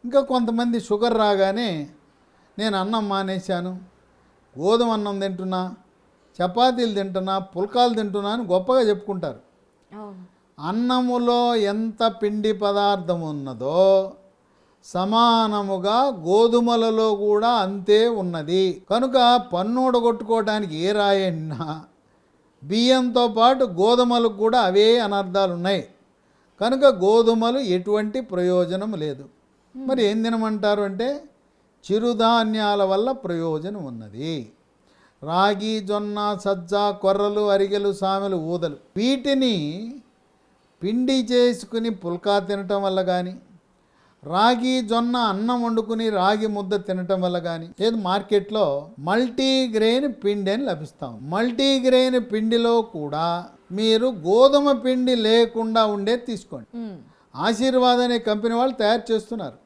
ఇంకా కొంతమంది షుగర్ రాగానే నేను అన్నం మానేశాను, గోధుమ అన్నం తింటున్నా, చపాతీలు తింటున్నా, పుల్కాలు తింటున్నా అని గొప్పగా చెప్పుకుంటారు. అవును. అన్నములో ఎంత పిండి పదార్థం ఉన్నదో సమానముగా గోధుమలలో కూడా అంతే ఉన్నది. కనుక పన్ను ఊడగొట్టుకోవడానికి ఏ రాయన్నా బియ్యంతో పాటు గోధుమలకు కూడా అవే అనర్థాలు ఉన్నాయి. కనుక గోధుమలు ఎటువంటి ప్రయోజనం లేదు. మరి ఏం తినమంటారు అంటే చిరుధాన్యాల వల్ల ప్రయోజనం ఉన్నది. రాగి, జొన్న, సజ్జ, కొర్రలు, అరిగెలు, సామెలు, ఊదలు వీటిని పిండి చేసుకుని పుల్కా తినటం వల్ల కానీ, రాగి జొన్న అన్నం వండుకుని రాగి ముద్ద తినటం వల్ల కానీ, లేదు మార్కెట్లో మల్టీగ్రెయిన్ పిండి అని లభిస్తాం. మల్టీగ్రెయిన్ పిండిలో కూడా మీరు గోధుమ పిండి లేకుండా ఉండేది తీసుకోండి. ఆశీర్వాద్ అనే కంపెనీ వాళ్ళు తయారు చేస్తున్నారు.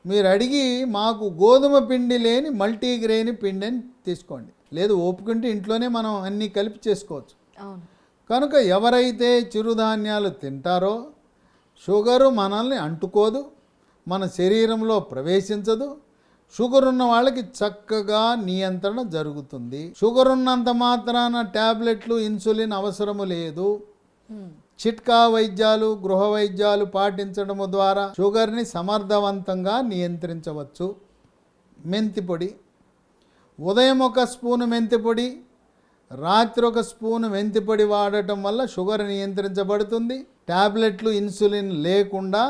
మీరు అడిగి మాకు గోధుమ పిండి లేని మల్టీగ్రెయిన్ పిండి అని తీసుకోండి. లేదు ఓపుకుంటే ఇంట్లోనే మనం అన్నీ కలిపి చేసుకోవచ్చు. కనుక ఎవరైతే చిరుధాన్యాలు తింటారో షుగరు మనల్ని అంటుకోదు, మన శరీరంలో ప్రవేశించదు. షుగర్ ఉన్న వాళ్ళకి చక్కగా నియంత్రణ జరుగుతుంది. షుగర్ ఉన్నంత మాత్రాన ట్యాబ్లెట్లు, ఇన్సులిన్ అవసరము లేదు. చిట్కా వైద్యాలు, గృహ వైద్యాలు పాటించడం ద్వారా షుగర్ని సమర్థవంతంగా నియంత్రించవచ్చు. మెంతి పొడి, ఉదయం ఒక స్పూను మెంతి పొడి, రాత్రి ఒక స్పూను మెంతి పొడి వాడటం వల్ల షుగర్ నియంత్రించబడుతుంది. ట్యాబ్లెట్లు, ఇన్సులిన్ లేకుండా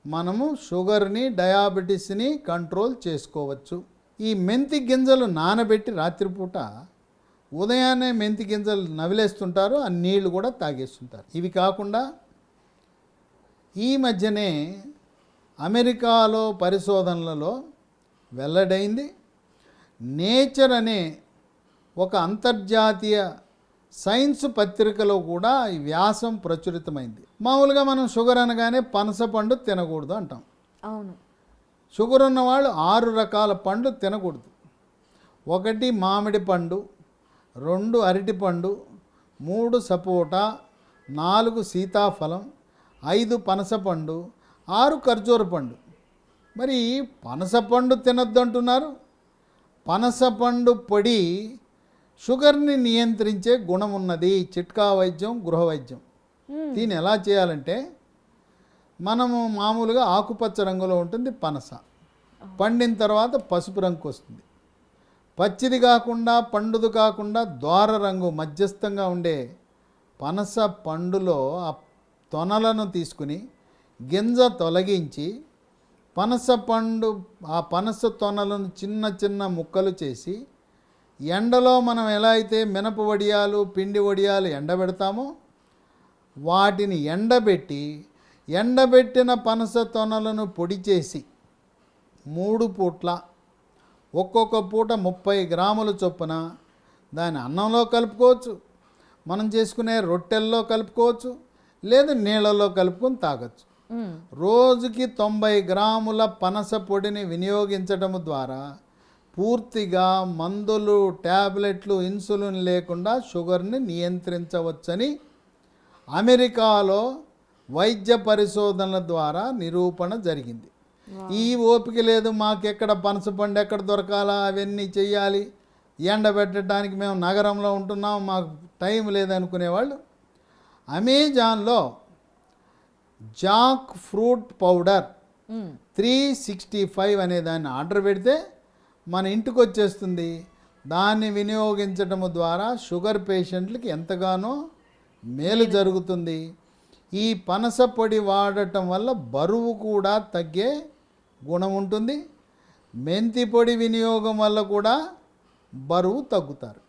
మనము షుగర్ని, డయాబెటీస్ని కంట్రోల్ చేసుకోవచ్చు. ఈ మెంతి గింజలు నానబెట్టి రాత్రిపూట ఉదయాన్నే మెంతి గింజలు నవిలేస్తుంటారు, ఆ నీళ్లు కూడా తాగేస్తుంటారు. ఇవి కాకుండా ఈ మధ్యనే అమెరికాలో పరిశోధనలలో వెల్లడైంది, నేచర్ అనే ఒక అంతర్జాతీయ సైన్స్ పత్రికలో కూడా ఈ వ్యాసం ప్రచురితమైంది. మామూలుగా మనం షుగర్ అనగానే పనస పండు తినకూడదు అంటాం. అవును. షుగర్ ఉన్నవాళ్ళు 6 రకాల పండ్లు తినకూడదు. 1 మామిడి పండు, 2 అరటిపండు, 3 సపోటా, 4 సీతాఫలం, 5 పనసపండు, 6 ఖర్జూర పండు. మరి పనసపండు తినొద్దు అంటున్నారు. పనసపండు పొడి షుగర్ని నియంత్రించే గుణం ఉన్నది. చిట్కా వైద్యం, గృహ వైద్యం. దీన్ని ఎలా చేయాలంటే మనము మామూలుగా ఆకుపచ్చ రంగులో ఉంటుంది పనస, పండిన తర్వాత పసుపు రంగు వస్తుంది. పచ్చిది కాకుండా, పండుది కాకుండా దోర రంగు మధ్యస్థంగా ఉండే పనస పండులో ఆ తొనలను తీసుకుని గింజ తొలగించి ఆ పనస తొనలను చిన్న చిన్న ముక్కలు చేసి ఎండలో మనం ఎలా అయితే మినప వడియాలు, పిండి వడియాలు ఎండబెడతామో వాటిని ఎండబెట్టిన పనస తొనలను పొడి చేసి 3 పూట్ల ఒక్కొక్క పూట 30 గ్రాముల చొప్పున దాన్ని అన్నంలో కలుపుకోవచ్చు, మనం చేసుకునే రొట్టెల్లో కలుపుకోవచ్చు, లేదు నీళ్ళలో కలుపుకొని తాగొచ్చు. రోజుకి 90 గ్రాముల పనస పొడిని వినియోగించడం ద్వారా పూర్తిగా మందులు, ట్యాబ్లెట్లు, ఇన్సులిన్ లేకుండా షుగర్ని నియంత్రించవచ్చని అమెరికాలో వైద్య పరిశోధనల ద్వారా నిరూపణ జరిగింది. ఈ ఓపిక లేదు, మాకెక్కడ పనసపండు ఎక్కడ దొరకాలా, అవన్నీ చెయ్యాలి, ఎండబెట్టడానికి మేము నగరంలో ఉంటున్నాం, మాకు టైం లేదనుకునేవాళ్ళు అమెజాన్లో జాక్ ఫ్రూట్ పౌడర్ 365 అనే దాన్ని ఆర్డర్ పెడితే మన ఇంటికి వచ్చేస్తుంది. దాన్ని వినియోగించడం ద్వారా షుగర్ పేషెంట్లకి ఎంతగానో మేలు జరుగుతుంది. ఈ పనస పొడి వాడటం వల్ల బరువు కూడా తగ్గే గుణం ఉంటుంది. మెంతి పొడి వినియోగం వల్ల కూడా బరువు తగ్గుతారు.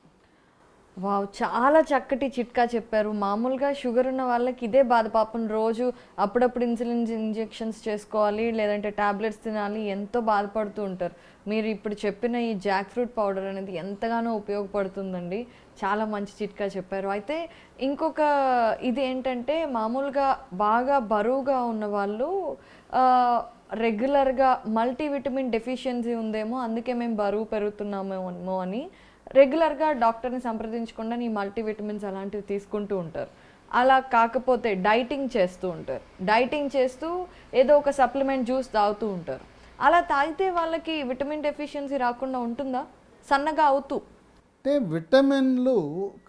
వావ్, చాలా చక్కటి చిట్కా చెప్పారు. మామూలుగా షుగర్ ఉన్న వాళ్ళకి ఇదే బాధ పాపం, రోజు అప్పుడప్పుడు ఇన్సులిన్ ఇంజెక్షన్స్ చేసుకోవాలి, లేదంటే టాబ్లెట్స్ తినాలి, ఎంతో బాధపడుతూ ఉంటారు. మీరు ఇప్పుడు చెప్పిన ఈ జాక్ ఫ్రూట్ పౌడర్ అనేది ఎంతగానో ఉపయోగపడుతుందండి. చాలా మంచి చిట్కా చెప్పారు. అయితే ఇంకొక ఇది ఏంటంటే, మామూలుగా బాగా బరువుగా ఉన్న వాళ్ళు రెగ్యులర్గా మల్టీవిటమిన్ డెఫిషియన్సీ ఉందేమో, అందుకే మేము బరువు పెరుగుతున్నామేమో అని రెగ్యులర్గా డాక్టర్ని సంప్రదించకుండా ఈ మల్టీవిటమిన్స్ అలాంటివి తీసుకుంటూ ఉంటారు. అలా కాకపోతే డైటింగ్ చేస్తూ ఉంటారు. డైటింగ్ చేస్తూ ఏదో ఒక సప్లిమెంట్ జ్యూస్ తాగుతూ ఉంటారు. అలా తాగితే వాళ్ళకి విటమిన్ డెఫిషియన్సీ రాకుండా ఉంటుందా? సన్నగా అవుతూ. అంటే విటమిన్లు,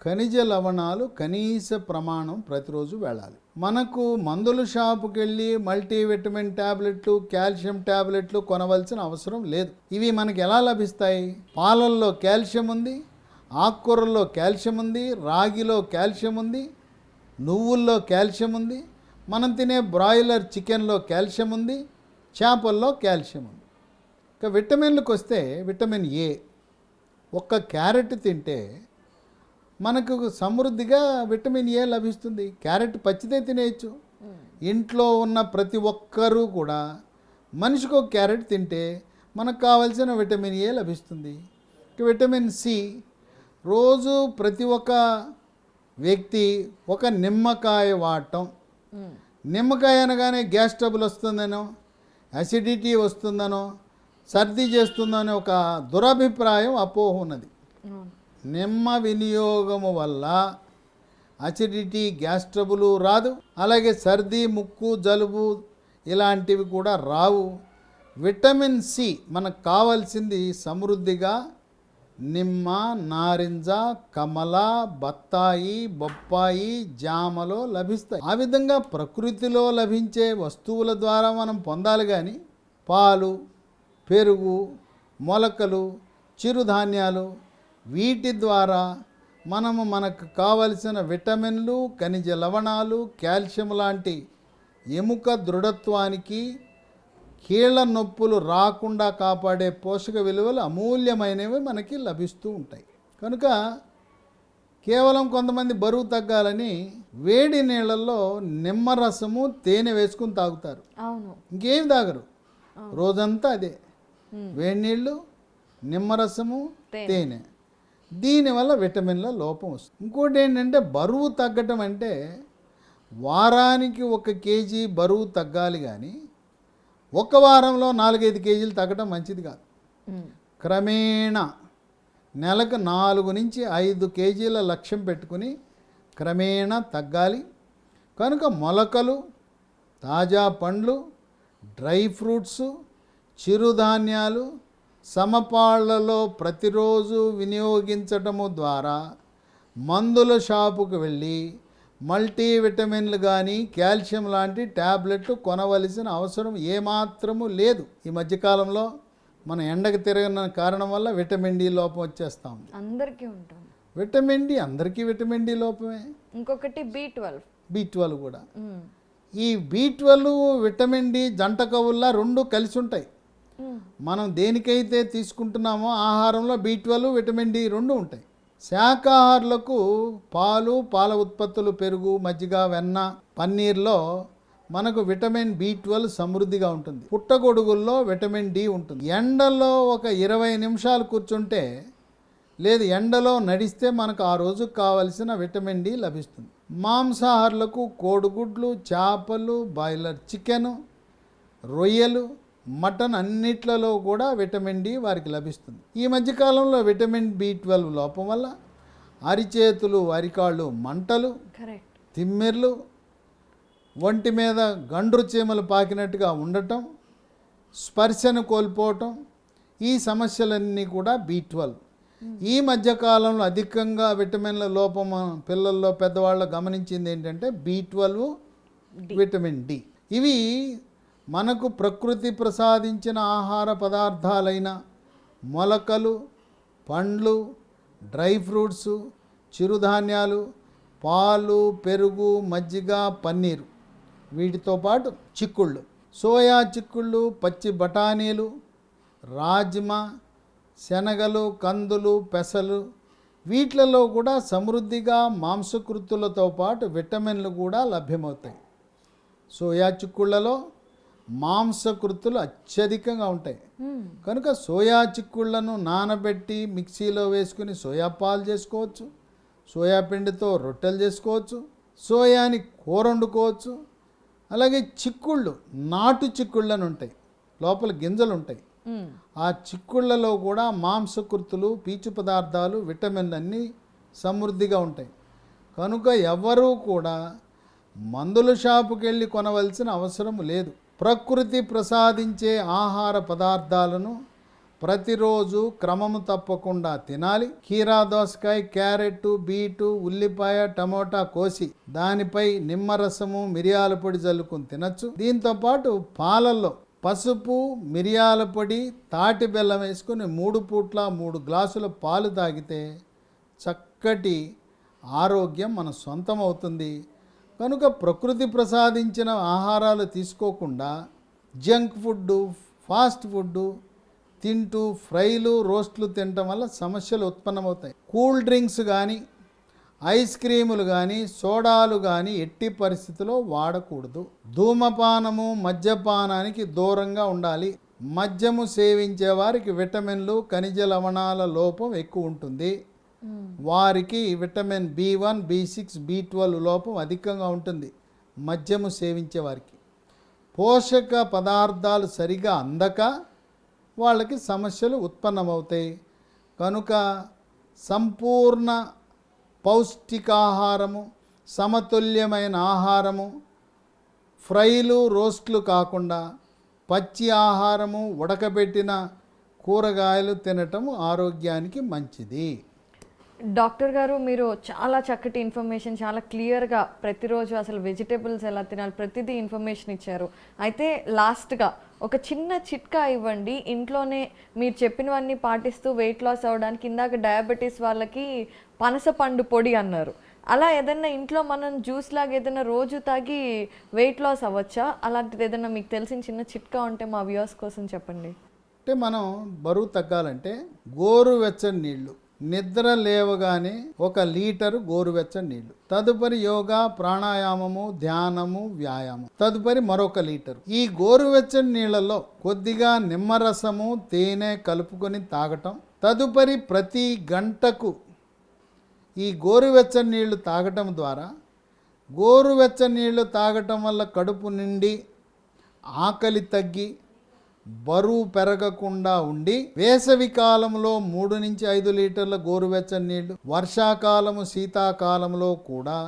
ఖనిజ లవణాలు కనీస ప్రమాణం ప్రతిరోజు వెళ్ళాలి. మనకు మందుల షాపుకి వెళ్ళి మల్టీవిటమిన్ ట్యాబ్లెట్లు, కాల్షియం ట్యాబ్లెట్లు కొనవలసిన అవసరం లేదు. ఇవి మనకి ఎలా లభిస్తాయి? పాలల్లో కాల్షియం ఉంది, ఆకుకూరల్లో కాల్షియం ఉంది, రాగిలో కాల్షియం ఉంది, నువ్వుల్లో కాల్షియం ఉంది, మనం తినే బ్రాయిలర్ చికెన్లో కాల్షియం ఉంది, చేపల్లో కాల్షియం ఉంది. ఇక విటమిన్లకు వస్తే విటమిన్ ఏ, ఒక్క క్యారెట్ తింటే మనకు సమృద్ధిగా విటమిన్ ఏ లభిస్తుంది. క్యారెట్ పచ్చిదే తినేయచ్చు. ఇంట్లో ఉన్న ప్రతి ఒక్కరూ కూడా మనిషికి ఒక క్యారెట్ తింటే మనకు కావాల్సిన విటమిన్ ఏ లభిస్తుంది. ఇక విటమిన్ సి, రోజు ప్రతి ఒక్క వ్యక్తి ఒక నిమ్మకాయ వాడటం. నిమ్మకాయ అనగానే గ్యాస్ ట్రబుల్ వస్తుందనో, అసిడిటీ వస్తుందనో, సర్ది చేస్తుందనే ఒక దురభిప్రాయం, అపోహ ఉన్నది. నిమ్మ వినియోగము వల్ల అసిడిటీ, గ్యాస్ ట్రబుల్ రాదు. అలాగే సర్ది, ముక్కు, జలుబు ఇలాంటివి కూడా రావు. విటమిన్ సి మనకు కావాల్సింది సమృద్ధిగా నిమ్మ, నారింజ, కమల, బత్తాయి, బొప్పాయి, జామలో లభిస్తాయి. ఆ విధంగా ప్రకృతిలో లభించే వస్తువుల ద్వారా మనం పొందాలి. కానీ పాలు, పెరుగు, మొలకలు, చిరుధాన్యాలు వీటి ద్వారా మనకు కావలసిన విటమిన్లు, ఖనిజ లవణాలు, కాల్షియం లాంటి ఎముక దృఢత్వానికి, కీళ్ళ నొప్పులు రాకుండా కాపాడే పోషక విలువలు అమూల్యమైనవి మనకి లభిస్తూ ఉంటాయి. కనుక కేవలం కొంతమంది బరువు తగ్గాలని వేడి నీళ్ళల్లో నిమ్మరసము, తేనె వేసుకుని తాగుతారు. అవును. ఇంకేం తాగరు, రోజంతా అదే వేడి నీళ్ళు, నిమ్మరసము, తేనె. దీనివల్ల విటమిన్ల లోపం వస్తుంది. ఇంకోటి ఏంటంటే బరువు తగ్గటం అంటే వారానికి 1 కేజీ బరువు తగ్గాలి. కానీ ఒక వారంలో 4-5 కేజీలు తగ్గటం మంచిది కాదు. క్రమేణా నెలకు 4 నుంచి 5 కేజీల లక్ష్యం పెట్టుకుని క్రమేణా తగ్గాలి. కనుక మొలకలు, తాజా పండ్లు, డ్రై ఫ్రూట్స్, చిరుధాన్యాలు సమపాళ్లలో ప్రతిరోజు వినియోగించటము ద్వారా మందుల షాపుకు వెళ్ళి మల్టీవిటమిన్లు కానీ కాల్షియం లాంటి ట్యాబ్లెట్లు కొనవలసిన అవసరం ఏమాత్రము లేదు. ఈ మధ్యకాలంలో మనం ఎండకు తిరగని కారణం వల్ల విటమిన్ డి లోపం వచ్చేస్తూ ఉంది. అందరికీ ఉంటుంది విటమిన్ డి, అందరికీ విటమిన్ డి లోపమే. ఇంకొకటి B12 కూడా. ఈ B12, విటమిన్ డి జంట కవుల్లా 2 కలిసి ఉంటాయి. మనం దేనికైతే తీసుకుంటున్నామో ఆహారంలో B12, విటమిన్ డి 2 ఉంటాయి. శాకాహారులకు పాలు, పాల ఉత్పత్తులు, పెరుగు, మజ్జిగ, వెన్న, పన్నీర్లో మనకు విటమిన్ B12 సమృద్ధిగా ఉంటుంది. పుట్టగొడుగుల్లో విటమిన్ డి ఉంటుంది. ఎండలో ఒక 20 నిమిషాలు కూర్చుంటే, లేదు ఎండలో నడిస్తే మనకు ఆ రోజుకు కావలసిన విటమిన్ డి లభిస్తుంది. మాంసాహారులకు కోడిగుడ్లు, చేపలు, బాయిలర్ చికెను, రొయ్యలు, మటన్ అన్నిట్లలో కూడా విటమిన్ డి వారికి లభిస్తుంది. ఈ మధ్యకాలంలో విటమిన్ B12 లోపం వల్ల అరిచేతులు, అరికాళ్ళు మంటలు, తిమ్మిర్లు, ఒంటి మీద గండ్రు చీమలు పాకినట్టుగా ఉండటం, స్పర్శను కోల్పోవటం, ఈ సమస్యలన్నీ కూడా B12. ఈ మధ్యకాలంలో అధికంగా విటమిన్ల లోపం పిల్లల్లో, పెద్దవాళ్ళ గమనించింది ఏంటంటే B12, విటమిన్ డి. ఇవి మనకు ప్రకృతి ప్రసాదించిన ఆహార పదార్థాలైన మొలకలు, పండ్లు, డ్రై ఫ్రూట్స్, చిరుధాన్యాలు, పాలు, పెరుగు, మజ్జిగ, పన్నీరు, వీటితో పాటు చిక్కుళ్ళు, సోయా చిక్కుళ్ళు, పచ్చి బఠానీలు, రాజ్మా, శనగలు, కందులు, పెసలు, వీటిలలో కూడా సమృద్ధిగా మాంసకృతులతో పాటు విటమిన్లు కూడా లభ్యమవుతాయి. సోయా చిక్కుళ్ళలో మాంసకృతులు అత్యధికంగా ఉంటాయి. కనుక సోయా చిక్కుళ్లను నానబెట్టి మిక్సీలో వేసుకుని సోయా పాలు చేసుకోవచ్చు, సోయా పిండితో రొట్టెలు చేసుకోవచ్చు, సోయాని కూర వండుకోవచ్చు. అలాగే చిక్కుళ్ళు, నాటు చిక్కుళ్ళని ఉంటాయి, లోపల గింజలు ఉంటాయి. ఆ చిక్కుళ్ళలో కూడా మాంసకృతులు, పీచు పదార్థాలు, విటమిన్లు అన్నీ సమృద్ధిగా ఉంటాయి. కనుక ఎవ్వరూ కూడా మందుల షాపుకి వెళ్ళి కొనవలసిన అవసరం లేదు. ప్రకృతి ప్రసాదించే ఆహార పదార్థాలను ప్రతిరోజు క్రమము తప్పకుండా తినాలి. కీరా దోసకాయ, క్యారెట్, బీటు, ఉల్లిపాయ, టమోటా కోసి దానిపై నిమ్మరసము, మిరియాల పొడి జల్లుకుని తినచ్చు. దీంతోపాటు పాలల్లో పసుపు, మిరియాల పొడి, తాటి బెల్లం వేసుకుని 3 పూట్ల 3 గ్లాసుల పాలు తాగితే చక్కటి ఆరోగ్యం మన సొంతం అవుతుంది. కనుక ప్రకృతి ప్రసాదించిన ఆహారాలు తీసుకోకుండా జంక్ ఫుడ్డు, ఫాస్ట్ ఫుడ్డు తింటూ ఫ్రైలు, రోస్ట్లు తినటం వల్ల సమస్యలు ఉత్పన్నమవుతాయి. కూల్ డ్రింక్స్ కానీ, ఐస్ క్రీములు కానీ, సోడాలు కానీ ఎట్టి పరిస్థితుల్లో వాడకూడదు. ధూమపానము, మద్యపానానికి దూరంగా ఉండాలి. మద్యము సేవించే వారికి విటమిన్లు, ఖనిజ లవణాల లోపం ఎక్కువ ఉంటుంది. వారికి విటమిన్ B1, B6, B12 లోపం అధికంగా ఉంటుంది మద్యము సేవించే వారికి. పోషక పదార్థాలు సరిగా అందక వాళ్ళకి సమస్యలు ఉత్పన్నమవుతాయి. కనుక సంపూర్ణ పౌష్టికాహారము, సమతుల్యమైన ఆహారము, ఫ్రైలు, రోస్ట్లు కాకుండా పచ్చి ఆహారము, ఉడకబెట్టిన కూరగాయలు తినటము ఆరోగ్యానికి మంచిది. డాక్టర్ గారు, మీరు చాలా చక్కటి ఇన్ఫర్మేషన్, చాలా క్లియర్గా ప్రతిరోజు అసలు వెజిటేబుల్స్ ఎలా తినాలి ప్రతిదీ ఇన్ఫర్మేషన్ ఇచ్చారు. అయితే లాస్ట్గా ఒక చిన్న చిట్కా ఇవ్వండి. ఇంట్లోనే మీరు చెప్పినవన్నీ పాటిస్తూ వెయిట్ లాస్ అవ్వడానికి. ఇందాక డయాబెటీస్ వాళ్ళకి పనస పండు పొడి అన్నారు. అలా ఏదైనా ఇంట్లో మనం జ్యూస్ లాగా ఏదైనా రోజు తాగి వెయిట్ లాస్ అవ్వచ్చా? అలాంటిది ఏదైనా మీకు తెలిసిన చిన్న చిట్కా ఉంటే మా వ్యూవర్స్ కోసం చెప్పండి. అంటే మనం బరువు తగ్గాలంటే గోరువెచ్చని నీళ్లు, నిద్ర లేవగానే 1 లీటరు గోరువెచ్చని నీళ్లు, తదుపరి యోగా, ప్రాణాయామము, ధ్యానము, వ్యాయామం, తదుపరి మరొక లీటరు. ఈ గోరువెచ్చని నీళ్లలో కొద్దిగా నిమ్మరసము, తేనె కలుపుకొని తాగటం. తదుపరి ప్రతి గంటకు ఈ గోరువెచ్చని నీళ్లు తాగటం ద్వారా, గోరువెచ్చని నీళ్లు తాగటం వల్ల కడుపు నిండి ఆకలి తగ్గి బరువు పెరగకుండా ఉండి, వేసవి కాలంలో 3 నుంచి 5 లీటర్ల గోరువెచ్చని నీళ్లు, వర్షాకాలము, శీతాకాలంలో కూడా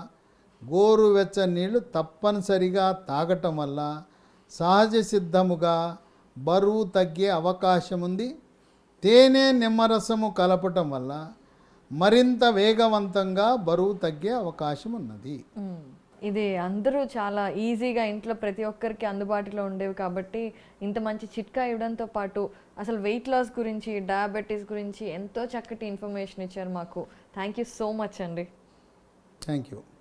గోరువెచ్చని నీళ్లు తప్పనిసరిగా తాగటం వల్ల సహజ సిద్ధముగా బరువు తగ్గే అవకాశం ఉంది. తేనె, నిమ్మరసము కలపటం వల్ల మరింత వేగవంతంగా బరువు తగ్గే అవకాశం ఉన్నది. ఇది అందరూ చాలా ఈజీగా ఇంట్లో ప్రతి ఒక్కరికి అందుబాటులో ఉండేవి కాబట్టి ఇంత మంచి చిట్కా ఇవ్వడంతో పాటు అసలు వెయిట్ లాస్ గురించి, డయాబెటీస్ గురించి ఎంతో చక్కటి ఇన్ఫర్మేషన్ ఇచ్చారు మాకు. థ్యాంక్ యూ సో మచ్ అండి. Thank you.